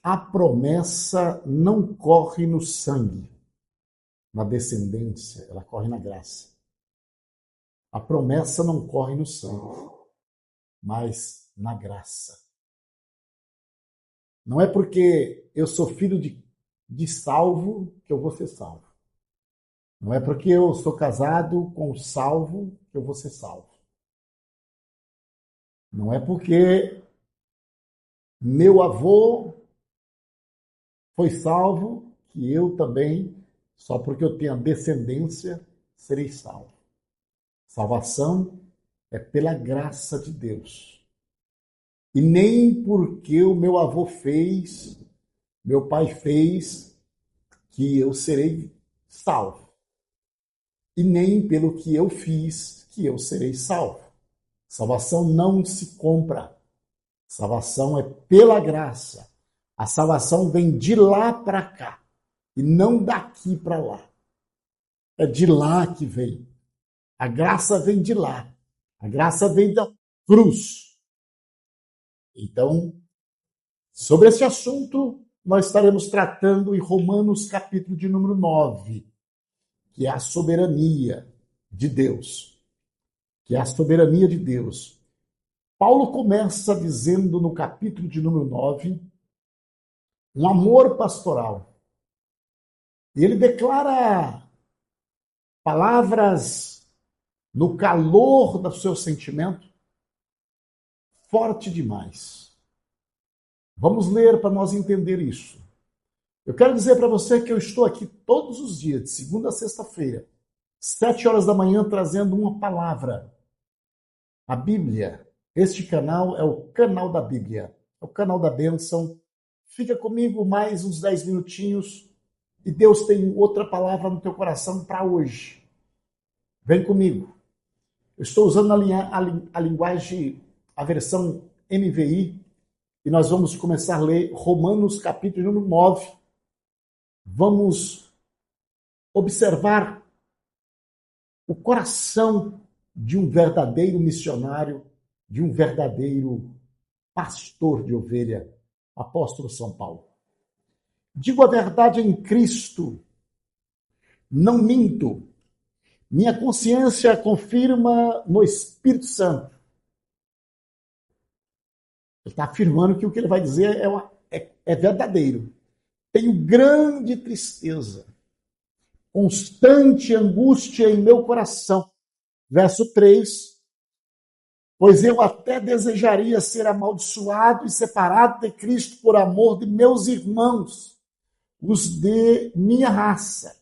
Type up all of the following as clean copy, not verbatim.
A promessa não corre no sangue, na descendência, ela corre na graça. A promessa não corre no sangue, mas na graça. Não é porque eu sou filho de salvo que eu vou ser salvo. Não é porque eu sou casado com salvo que eu vou ser salvo. Não é porque meu avô foi salvo que eu também, só porque eu tenho a descendência, serei salvo. Salvação é pela graça de Deus. E nem porque o meu avô fez, meu pai fez, que eu serei salvo. E nem pelo que eu fiz, que eu serei salvo. Salvação não se compra. Salvação é pela graça. A salvação vem de lá para cá e não daqui para lá. É de lá que vem. A graça vem de lá. A graça vem da cruz. Então, sobre esse assunto, nós estaremos tratando em Romanos, capítulo de número 9, que é a soberania de Deus. Que é a soberania de Deus. Paulo começa dizendo no capítulo de número 9, um amor pastoral. E ele declara palavras no calor do seu sentimento, forte demais. Vamos ler para nós entender isso. Eu quero dizer para você que eu estou aqui todos os dias, de segunda a sexta-feira, 7 horas da manhã, trazendo uma palavra. A Bíblia. Este canal é o canal da Bíblia, é o canal da bênção. Fica comigo mais uns 10 minutinhos e Deus tem outra palavra no teu coração para hoje. Vem comigo. Eu estou usando a linguagem, a versão NVI, e nós vamos começar a ler Romanos capítulo número 9. Vamos observar o coração de um verdadeiro missionário, de um verdadeiro pastor de ovelha, apóstolo São Paulo. Digo a verdade em Cristo, não minto. Minha consciência confirma no Espírito Santo. Ele está afirmando que o que ele vai dizer é verdadeiro. Tenho grande tristeza, constante angústia em meu coração. Verso 3. Pois eu até desejaria ser amaldiçoado e separado de Cristo por amor de meus irmãos, os de minha raça.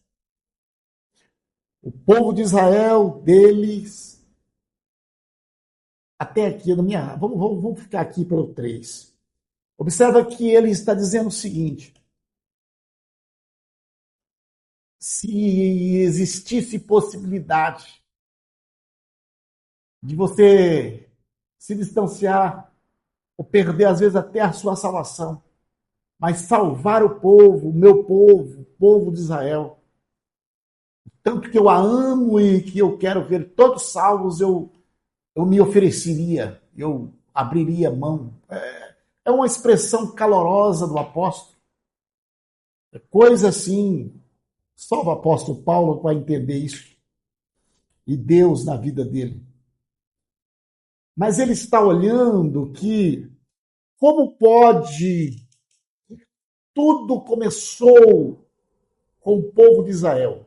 O povo de Israel, deles, até aqui, na minha raça. Vamos ficar aqui pelo 3. Observa que ele está dizendo o seguinte: se existisse possibilidade de você se distanciar ou perder, às vezes, até a sua salvação, mas salvar o povo, o meu povo, o povo de Israel, tanto que eu a amo e que eu quero ver todos salvos, eu me ofereceria, eu abriria mão. É uma expressão calorosa do apóstolo. É coisa assim, só o apóstolo Paulo vai entender isso. E Deus na vida dele. Mas ele está olhando que, como pode, tudo começou com o povo de Israel.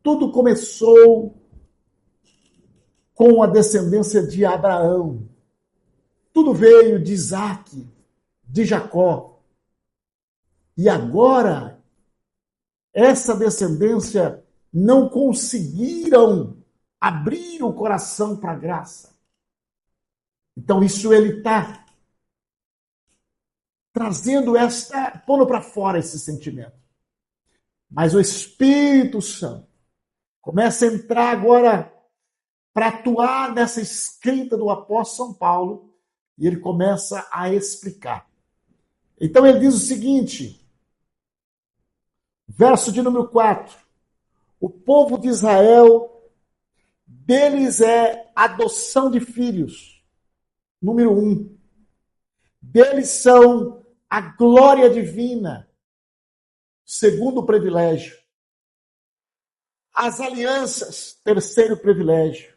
Tudo começou com a descendência de Abraão. Tudo veio de Isaac, de Jacó. E agora, essa descendência não conseguiram abrir o coração para a graça. Então, isso ele está trazendo pondo para fora esse sentimento. Mas o Espírito Santo começa a entrar agora para atuar nessa escrita do apóstolo São Paulo, e ele começa a explicar. Então ele diz o seguinte, verso de número 4, o povo de Israel, deles é adoção de filhos. Número 1, deles são A glória divina, segundo privilégio. As alianças, terceiro privilégio.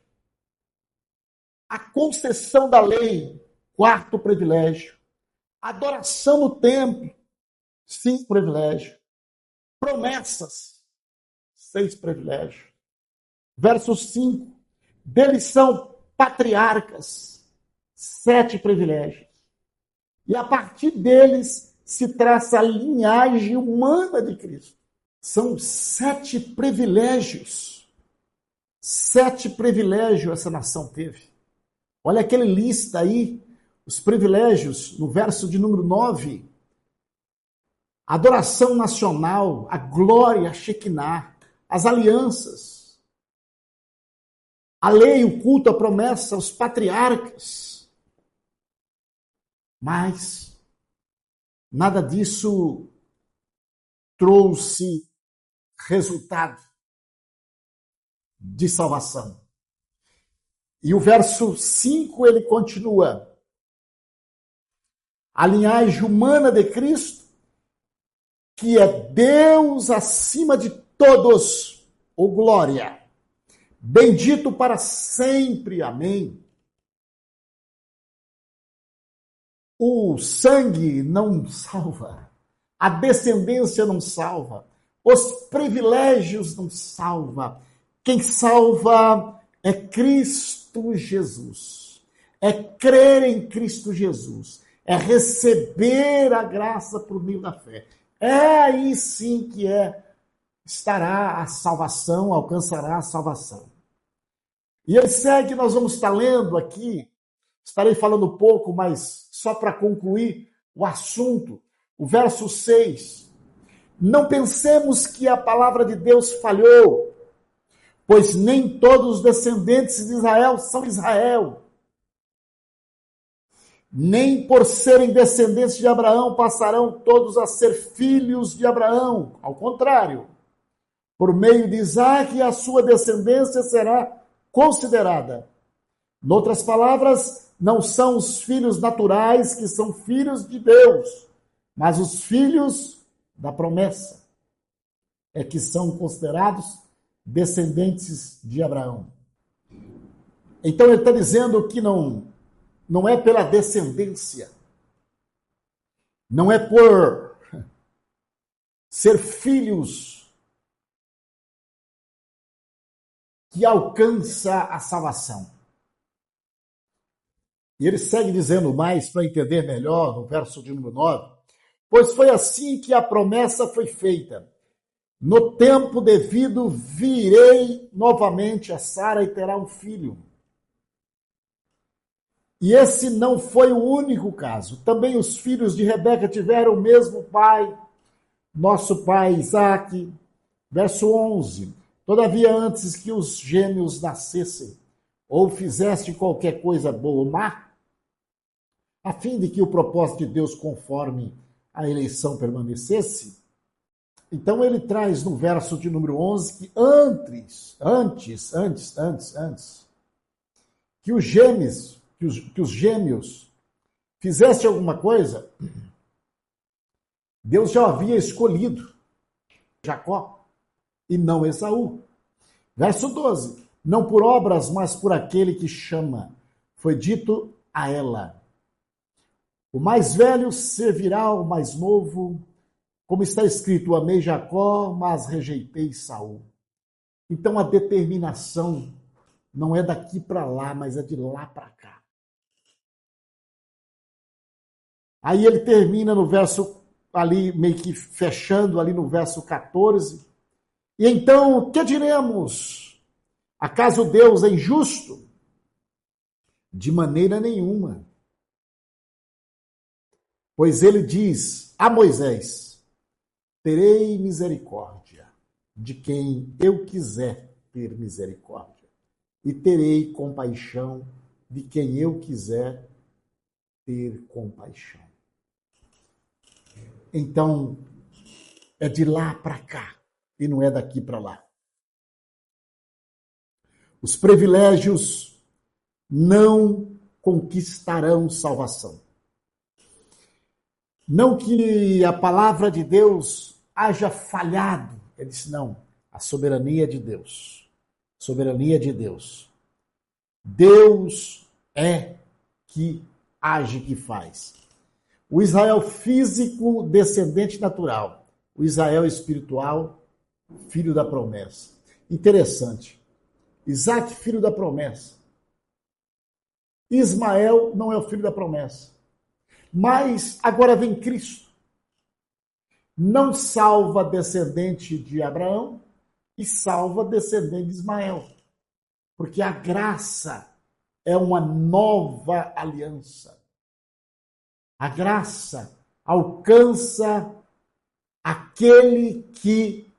A concessão da lei, quarto privilégio. Adoração no templo, cinco privilégio. Promessas, seis privilégios. Verso 5. Deles são patriarcas, sete privilégios. E a partir deles se traça a linhagem humana de Cristo. São sete privilégios. Sete privilégios essa nação teve. Olha aquele lista aí, os privilégios, no verso de número 9. Adoração nacional, a glória, a Shekinah, as alianças, a lei, o culto, a promessa, os patriarcas. Mas nada disso trouxe resultado de salvação. E o verso 5 ele continua. A linhagem humana de Cristo, que é Deus acima de todos, ou glória. Bendito para sempre. Amém. O sangue não salva. A descendência não salva. Os privilégios não salva. Quem salva é Cristo Jesus. É crer em Cristo Jesus. É receber a graça por meio da fé. É aí sim que estará a salvação, alcançará a salvação. E ele segue, nós vamos estar lendo aqui, estarei falando um pouco, mas só para concluir o assunto, o verso 6. Não pensemos que a palavra de Deus falhou, pois nem todos os descendentes de Israel são Israel. Nem por serem descendentes de Abraão passarão todos a ser filhos de Abraão. Ao contrário, por meio de Isaque a sua descendência será considerada. Noutras palavras, não são os filhos naturais que são filhos de Deus, mas os filhos da promessa é que são considerados descendentes de Abraão. Então ele está dizendo que não é pela descendência, não é por ser filhos que alcança a salvação. E ele segue dizendo mais para entender melhor no verso de número 9. Pois foi assim que a promessa foi feita. No tempo devido virei novamente a Sara e terá um filho. E esse não foi o único caso. Também os filhos de Rebeca tiveram o mesmo pai, nosso pai Isaque. Verso 11. Todavia, antes que os gêmeos nascessem, ou fizesse qualquer coisa boa ou má, a fim de que o propósito de Deus conforme a eleição permanecesse, então ele traz no verso de número 11 que antes, que os gêmeos fizessem alguma coisa, Deus já havia escolhido Jacó e não Esaú. Verso 12. Não por obras, mas por aquele que chama. Foi dito a ela. O mais velho servirá ao mais novo, como está escrito, amei Jacó, mas rejeitei Saul. Então a determinação não é daqui para lá, mas é de lá para cá. Aí ele termina no verso, ali meio que fechando ali no verso 14. E então, o que diremos? Acaso Deus é injusto? De maneira nenhuma. Pois ele diz a Moisés, terei misericórdia de quem eu quiser ter misericórdia, e terei compaixão de quem eu quiser ter compaixão. Então, é de lá para cá, e não é daqui para lá. Os privilégios não conquistarão salvação. Não que a palavra de Deus haja falhado. Ele disse, não, a soberania de Deus. Soberania de Deus. Deus é que age, que faz. O Israel físico, descendente natural. O Israel espiritual, filho da promessa. Interessante. Isaac, filho da promessa. Ismael não é o filho da promessa. Mas agora vem Cristo. Não salva descendente de Abraão e salva descendente de Ismael. Porque a graça é uma nova aliança. A graça alcança aquele que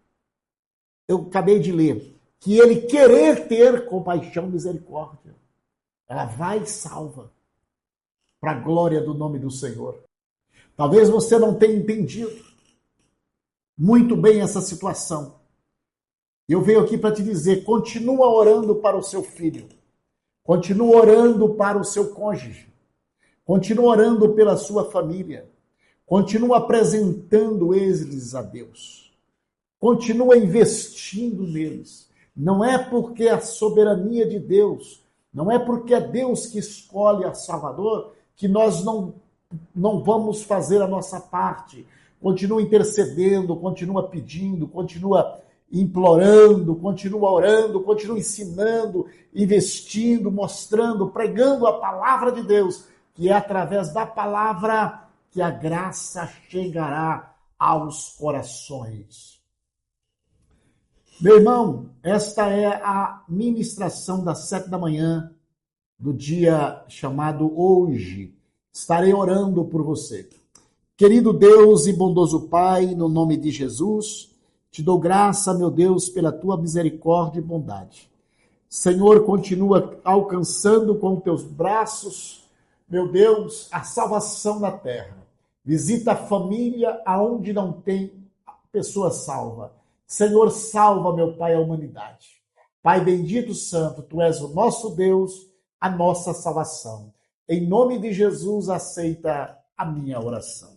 eu acabei de ler, que ele querer ter compaixão e misericórdia. Ela vai e salva, para a glória do nome do Senhor. Talvez você não tenha entendido muito bem essa situação. Eu venho aqui para te dizer, continua orando para o seu filho, continua orando para o seu cônjuge, continua orando pela sua família, continua apresentando eles a Deus, continua investindo neles. Não é porque a soberania de Deus, não é porque é Deus que escolhe a Salvador, que nós não vamos fazer a nossa parte. Continua intercedendo, continua pedindo, continua implorando, continua orando, continua ensinando, investindo, mostrando, pregando a palavra de Deus, que é através da palavra que a graça chegará aos corações. Meu irmão, esta é a ministração das 7 da manhã do dia chamado hoje. Estarei orando por você. Querido Deus e bondoso Pai, no nome de Jesus, te dou graça, meu Deus, pela tua misericórdia e bondade. Senhor, continua alcançando com teus braços, meu Deus, a salvação na terra. Visita a família aonde não tem pessoa salva. Senhor, salva, meu Pai, a humanidade. Pai bendito santo, tu és o nosso Deus, a nossa salvação. Em nome de Jesus, aceita a minha oração.